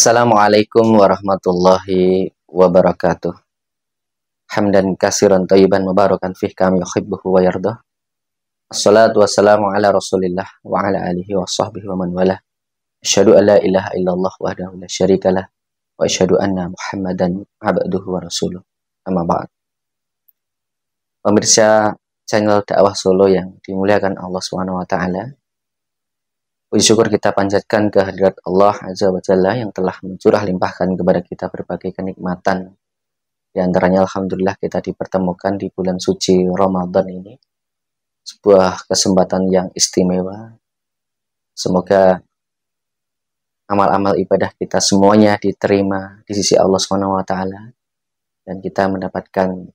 Assalamualaikum warahmatullahi wabarakatuh. Hamdan kasiran thayyiban mubarakan fih kama yuhibbuhu wa yardah. Assalatu wassalamu ala Rasulillah wa ala alihi wa sahbihi wa man walah. Asyhadu an la ilaha illallah wahdahu la syarikalah wa asyhadu anna Muhammadan abduhu wa rasuluh. Amma ba'd. Pemirsa channel dakwah Solo yang dimuliakan Allah Subhanahu wa taala. Puji syukur kita panjatkan kehadirat Allah Azza wa Jalla yang telah mencurah limpahkan kepada kita berbagai kenikmatan. Di antaranya alhamdulillah kita dipertemukan di bulan suci Ramadan ini. Sebuah kesempatan yang istimewa. Semoga amal-amal ibadah kita semuanya diterima di sisi Allah Subhanahu wa taala dan kita mendapatkan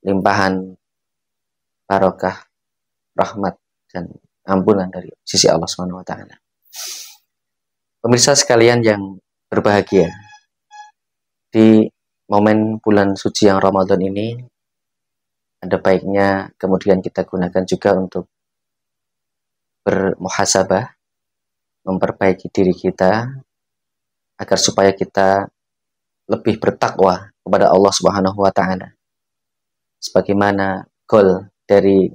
limpahan barokah, rahmat dan ampunan dari sisi Allah Subhanahu wa taala. Pemirsa sekalian yang berbahagia, di momen bulan suci yang Ramadan ini ada baiknya kemudian kita gunakan juga untuk bermuhasabah, memperbaiki diri kita agar supaya kita lebih bertakwa kepada Allah Subhanahu wa taala. Sebagaimana goal dari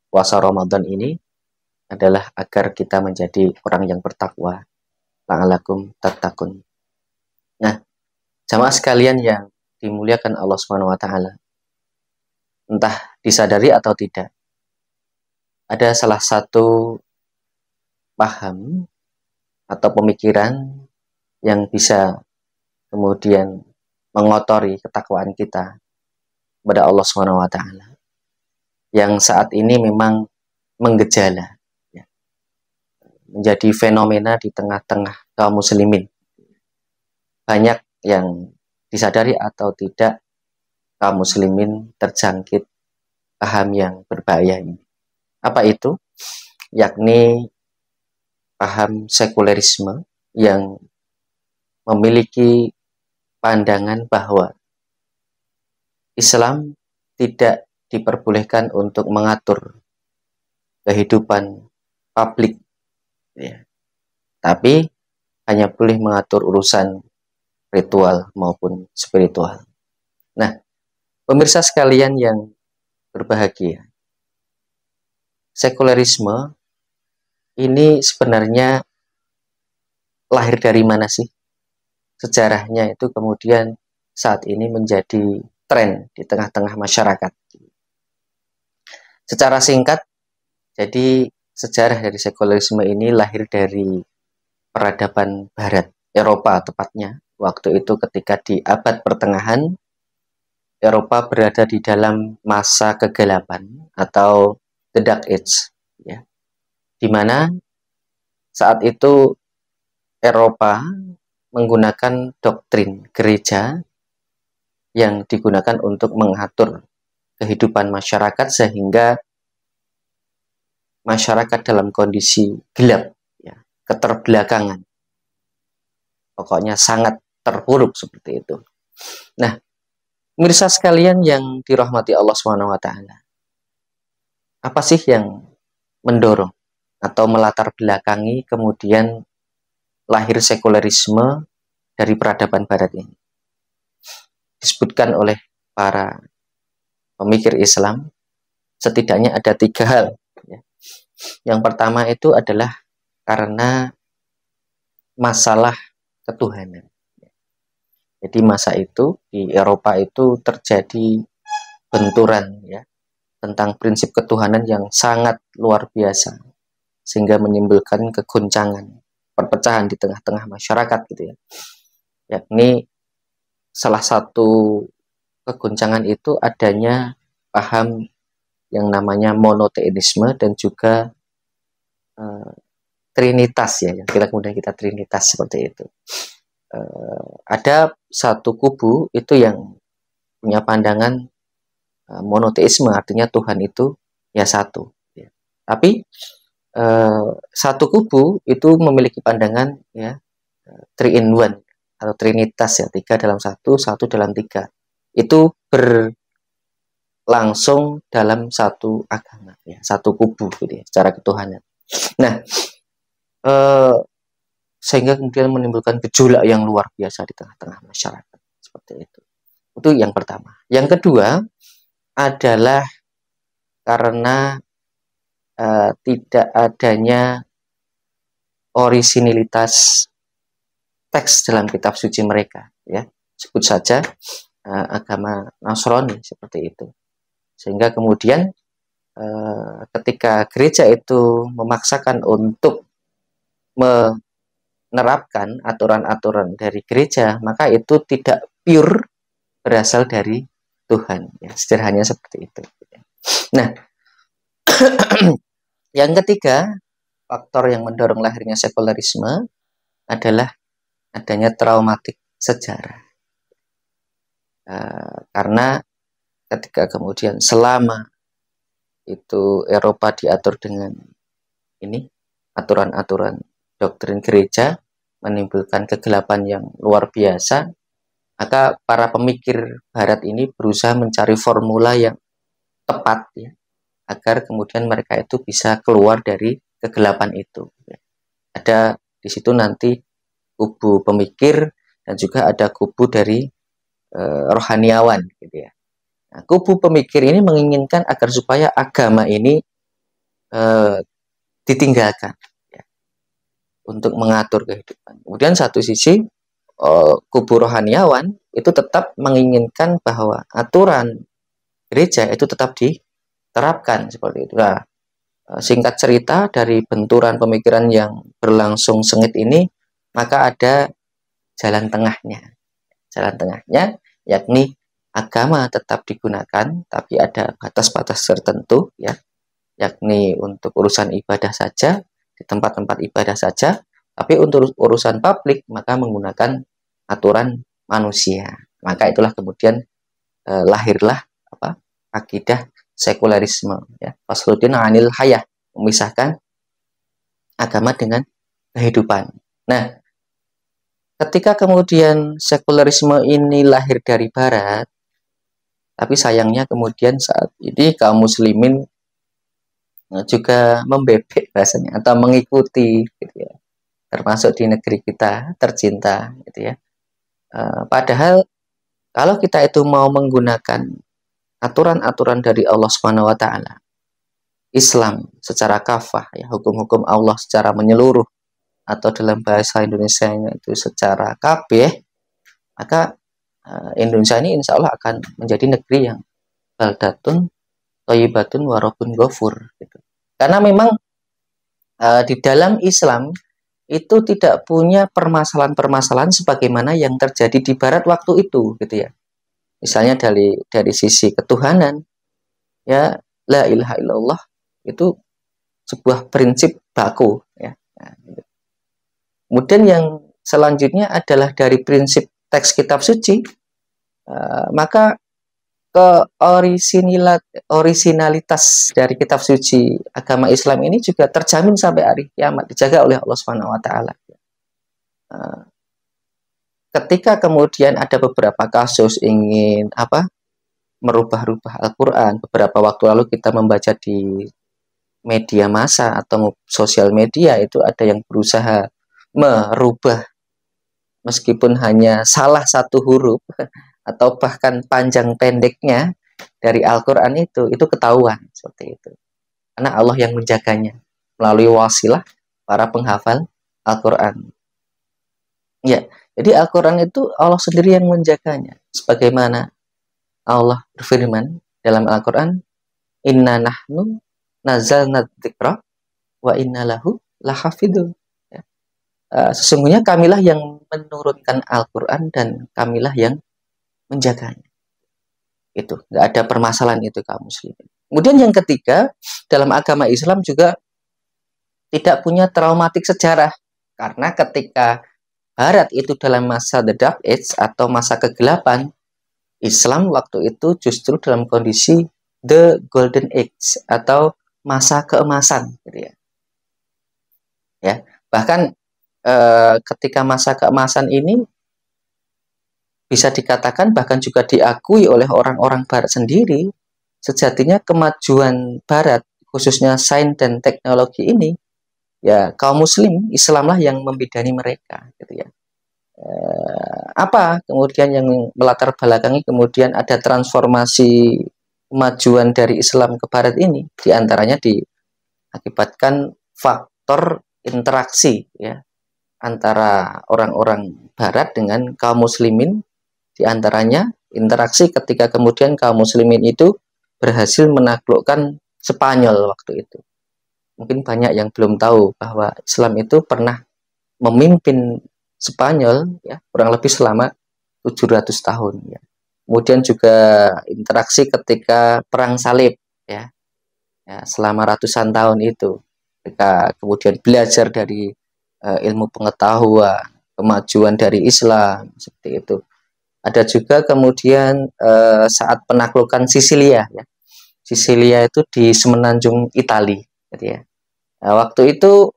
puasa Ramadan ini adalah agar kita menjadi orang yang bertakwa, la'alakum tattaqun. Nah, jamaah sekalian yang dimuliakan Allah Subhanahu wa taala, entah disadari atau tidak, ada salah satu paham atau pemikiran yang bisa kemudian mengotori ketakwaan kita kepada Allah Subhanahu wa taala, yang saat ini memang menggejala, menjadi fenomena di tengah-tengah kaum muslimin. Banyak yang disadari atau tidak, kaum muslimin terjangkit paham yang berbahaya ini. Apa itu? Yakni paham sekulerisme yang memiliki pandangan bahwa Islam tidak diperbolehkan untuk mengatur kehidupan publik, ya, tapi hanya boleh mengatur urusan ritual maupun spiritual. Nah, pemirsa sekalian yang berbahagia, sekulerisme ini sebenarnya lahir dari mana sih? Sejarahnya itu kemudian saat ini menjadi tren di tengah-tengah masyarakat. Secara singkat, jadi sejarah dari sekulerisme ini lahir dari peradaban Barat, Eropa tepatnya. Waktu itu ketika di abad pertengahan, Eropa berada di dalam masa kegelapan atau the Dark Age, ya, di mana saat itu Eropa menggunakan doktrin gereja yang digunakan untuk mengatur kehidupan masyarakat sehingga masyarakat dalam kondisi gelap, ya, keterbelakangan, pokoknya sangat terpuruk seperti itu. Nah, pemirsa sekalian yang dirahmati Allah Subhanahu wa taala, apa sih yang mendorong atau melatar belakangi kemudian lahir sekulerisme dari peradaban Barat ini? Disebutkan oleh para pemikir Islam setidaknya ada 3 hal. Yang pertama itu adalah karena masalah ketuhanan. Jadi masa itu di Eropa itu terjadi benturan, ya, tentang prinsip ketuhanan yang sangat luar biasa sehingga menimbulkan kegoncangan, perpecahan di tengah-tengah masyarakat gitu ya. Yakni salah satu kegoncangan itu adanya paham yang namanya monoteisme dan juga trinitas, ya, yang kemudian kita trinitas seperti itu. Ada satu kubu itu yang punya pandangan monoteisme, artinya Tuhan itu ya satu, ya. Tapi satu kubu itu memiliki pandangan, ya, 3 in 1 atau trinitas, ya, 3 dalam 1, 1 dalam 3. Itu berlangsung dalam satu agama, ya, satu kubu gitu ya, secara ketuhanan. Nah, sehingga kemudian menimbulkan gejolak yang luar biasa di tengah-tengah masyarakat. Seperti itu. Itu yang pertama. Yang kedua adalah karena tidak adanya orisinilitas teks dalam kitab suci mereka, ya. Sebut saja agama Nasrani seperti itu. Sehingga kemudian ketika gereja itu memaksakan untuk menerapkan aturan-aturan dari gereja, maka itu tidak pure berasal dari Tuhan, ya. Sederhananya seperti itu. Nah, yang ketiga, faktor yang mendorong lahirnya sekularisme adalah adanya traumatik sejarah. Karena ketika kemudian selama itu Eropa diatur dengan ini aturan-aturan doktrin gereja, menimbulkan kegelapan yang luar biasa, maka para pemikir Barat ini berusaha mencari formula yang tepat, ya, agar kemudian mereka itu bisa keluar dari kegelapan itu. Ada di situ nanti kubu pemikir dan juga ada kubu dari rohaniawan, gitu ya. Nah, kubu pemikir ini menginginkan agar supaya agama ini ditinggalkan, ya, untuk mengatur kehidupan. Kemudian satu sisi kubu rohaniawan itu tetap menginginkan bahwa aturan gereja itu tetap diterapkan seperti itu. Nah, singkat cerita dari benturan pemikiran yang berlangsung sengit ini, maka ada jalan tengahnya. Jalan tengahnya yakni agama tetap digunakan, tapi ada batas-batas tertentu, ya, yakni untuk urusan ibadah saja, di tempat-tempat ibadah saja, tapi untuk urusan publik maka menggunakan aturan manusia. Maka itulah kemudian lahirlah akidah sekularisme, ya. Fasluddin anil hayah, memisahkan agama dengan kehidupan. Nah, ketika kemudian sekularisme ini lahir dari Barat, tapi sayangnya kemudian saat ini kaum muslimin juga membebek bahasanya atau mengikuti, gitu ya, termasuk di negeri kita tercinta, gitu ya. Padahal kalau kita itu mau menggunakan aturan-aturan dari Allah Subhanahu wa taala, Islam secara kafah, ya, hukum-hukum Allah secara menyeluruh, atau dalam bahasa Indonesia itu secara kabeh, maka Indonesia ini insya Allah akan menjadi negeri yang baldatun thayyibatun wa rabbun ghafur, gitu. Karena memang di dalam Islam itu tidak punya permasalahan-permasalahan sebagaimana yang terjadi di Barat waktu itu, gitu ya. Misalnya dari sisi ketuhanan, ya, la ilaha illallah itu sebuah prinsip baku, ya. Nah, gitu. Kemudian yang selanjutnya adalah dari prinsip teks kitab suci, maka orisinalitas dari kitab suci agama Islam ini juga terjamin sampai hari kiamat, dijaga oleh Allah Subhanahu wa taala. Ketika kemudian ada beberapa kasus ingin merubah-rubah Al-Qur'an, beberapa waktu lalu kita membaca di media massa atau sosial media itu ada yang berusaha merubah meskipun hanya salah satu huruf atau bahkan panjang pendeknya dari Al-Qur'an itu ketahuan seperti itu. Karena Allah yang menjaganya melalui wasilah para penghafal Al-Qur'an. Ya, jadi Al-Qur'an itu Allah sendiri yang menjaganya. Sebagaimana Allah berfirman dalam Al-Qur'an, "Inna nahnu nazzalna dzikra wa inna lahu lahafidun." Ya. Sesungguhnya kamilah yang menurunkan Al-Qur'an dan kamilah yang menjaganya. Itu, nggak ada permasalahan itu kaum muslimin. Kemudian yang ketiga, dalam agama Islam juga tidak punya traumatik sejarah. Karena ketika Barat itu dalam masa the Dark Age atau masa kegelapan, Islam waktu itu justru dalam kondisi the Golden Age atau masa keemasan, gitu ya. Ya, bahkan ketika masa keemasan ini bisa dikatakan bahkan juga diakui oleh orang-orang Barat sendiri, sejatinya kemajuan Barat khususnya sains dan teknologi ini ya kaum muslim Islamlah yang membidani mereka gitu ya. Apa kemudian yang melatar belakangi kemudian ada transformasi kemajuan dari Islam ke Barat ini, diantaranya diakibatkan faktor interaksi ya antara orang-orang Barat dengan kaum muslimin, diantaranya interaksi ketika kemudian kaum muslimin itu berhasil menaklukkan Spanyol waktu itu. Mungkin banyak yang belum tahu bahwa Islam itu pernah memimpin Spanyol ya kurang lebih selama 700 tahun ya. Kemudian juga interaksi ketika perang salib ya, ya selama ratusan tahun itu. Ketika kemudian belajar dari ilmu pengetahuan, kemajuan dari Islam seperti itu. Ada juga kemudian saat penaklukan Sisilia ya. Sisilia itu di semenanjung Italia gitu ya. Nah, waktu itu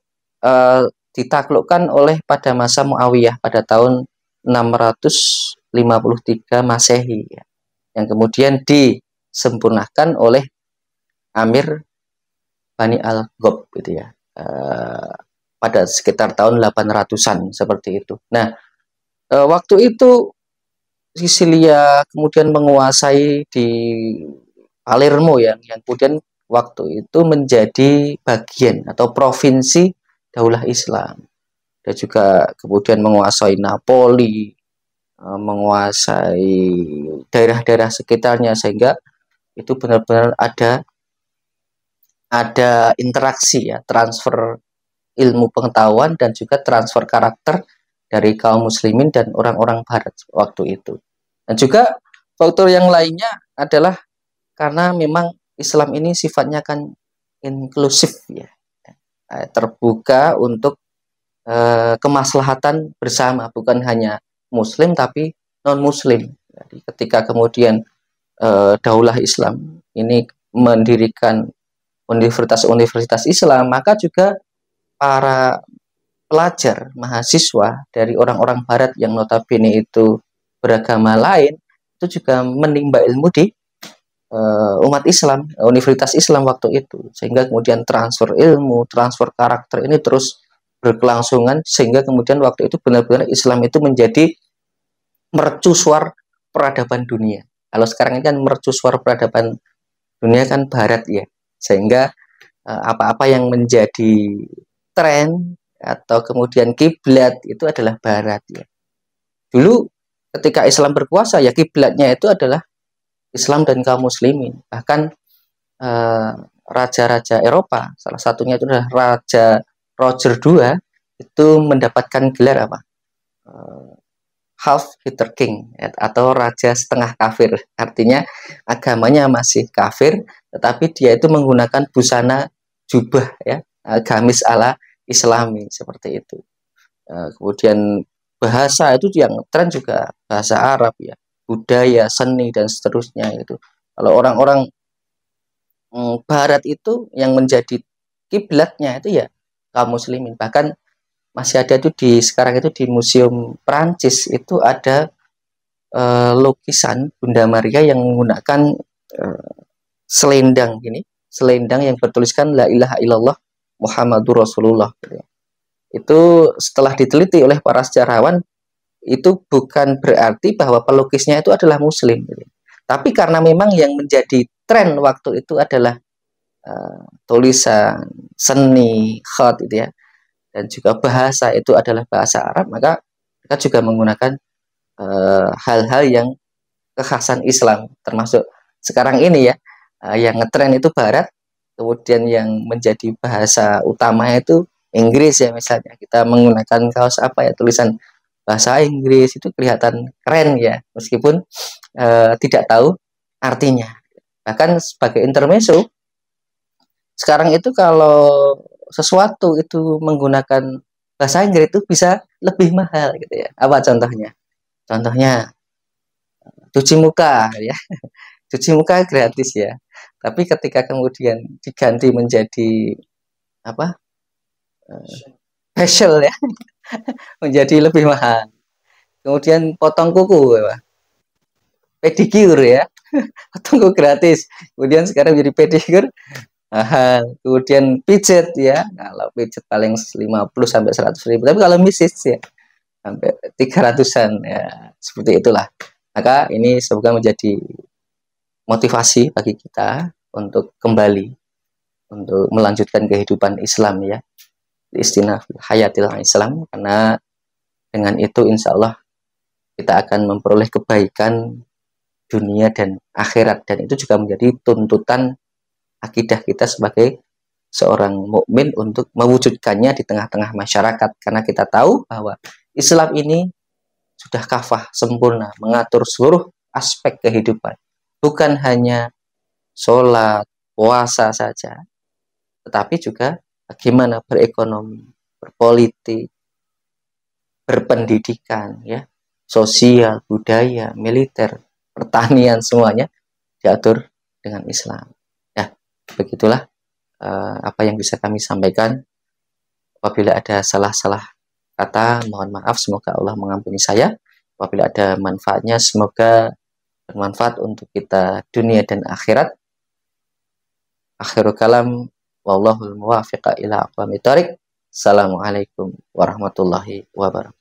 ditaklukkan oleh pada masa Muawiyah pada tahun 653 Masehi ya, yang kemudian disempurnakan oleh Amir Bani Al-Ghob gitu ya, pada sekitar tahun 800-an seperti itu. Nah, waktu itu Sisilia kemudian menguasai di Palermo yang kemudian waktu itu menjadi bagian atau provinsi Daulah Islam. Dan juga kemudian menguasai Napoli, menguasai daerah-daerah sekitarnya, sehingga itu benar-benar ada interaksi ya, transfer ilmu pengetahuan dan juga transfer karakter dari kaum muslimin dan orang-orang barat waktu itu. Dan juga faktor yang lainnya adalah karena memang Islam ini sifatnya kan inklusif ya, terbuka untuk kemaslahatan bersama, bukan hanya muslim tapi non muslim. Jadi ketika kemudian Daulah Islam ini mendirikan universitas-universitas Islam, maka juga para pelajar, mahasiswa dari orang-orang barat yang notabene itu beragama lain, itu juga menimba ilmu di umat Islam, universitas Islam waktu itu, sehingga kemudian transfer ilmu, transfer karakter ini terus berkelangsungan, sehingga kemudian waktu itu benar-benar Islam itu menjadi mercusuar peradaban dunia. Kalau sekarang ini kan mercusuar peradaban dunia kan barat ya, sehingga apa-apa yang menjadi tren atau kemudian kiblat itu adalah barat ya. Dulu ketika Islam berkuasa ya kiblatnya itu adalah Islam dan kaum muslimin. Bahkan raja-raja Eropa, salah satunya itu adalah Raja Roger II, itu mendapatkan gelar apa? Half Hitler King atau raja setengah kafir. Artinya agamanya masih kafir, tetapi dia itu menggunakan busana jubah ya, gamis ala Islami seperti itu. Kemudian bahasa itu yang tren juga bahasa Arab ya, budaya, seni dan seterusnya itu. Kalau orang-orang Barat itu yang menjadi kiblatnya itu ya kaum muslimin. Bahkan masih ada itu sekarang itu di Museum Prancis itu ada lukisan Bunda Maria yang menggunakan selendang ini, selendang yang bertuliskan La ilaha illallah Muhammadur Rasulullah. Itu setelah diteliti oleh para sejarawan, itu bukan berarti bahwa pelukisnya itu adalah muslim gitu. Tapi karena memang yang menjadi tren waktu itu adalah tulisan, seni, khat itu ya, dan juga bahasa itu adalah bahasa Arab, maka mereka juga menggunakan hal-hal yang kekhasan Islam, termasuk sekarang ini ya, yang ngetren itu Barat, kemudian yang menjadi bahasa utamanya itu Inggris ya, misalnya kita menggunakan kaos apa ya, tulisan bahasa Inggris itu kelihatan keren ya, meskipun tidak tahu artinya. Bahkan sebagai intermezzo, sekarang itu kalau sesuatu itu menggunakan bahasa Inggris itu bisa lebih mahal gitu ya. Apa contohnya? Contohnya cuci muka ya. Cuci muka gratis ya. Tapi ketika kemudian diganti menjadi apa? Facial ya, menjadi lebih mahal. Kemudian potong kuku ya. Pedicure ya. Potong kuku gratis. Kemudian sekarang jadi pedicure mahal. Kemudian pijet ya, kalau pijet paling 50 sampai 100.000. Tapi kalau misis ya sampai 300-an ya, seperti itulah. Maka ini semoga menjadi motivasi bagi kita untuk kembali untuk melanjutkan kehidupan Islam ya, istilah hayatil Islam, karena dengan itu insya Allah kita akan memperoleh kebaikan dunia dan akhirat, dan itu juga menjadi tuntutan akidah kita sebagai seorang mukmin untuk mewujudkannya di tengah-tengah masyarakat, karena kita tahu bahwa Islam ini sudah kafah sempurna mengatur seluruh aspek kehidupan, bukan hanya sholat, puasa saja, tetapi juga bagaimana berekonomi, berpolitik, berpendidikan, ya, sosial, budaya, militer, pertanian, semuanya diatur dengan Islam. Ya, begitulah apa yang bisa kami sampaikan. Apabila ada salah-salah kata, mohon maaf, semoga Allah mengampuni saya. Apabila ada manfaatnya, semoga bermanfaat untuk kita dunia dan akhirat. Akhirul kalam, wallahul muwafiq ila aqwamit thoriq. Assalamualaikum warahmatullahi wabarakatuh.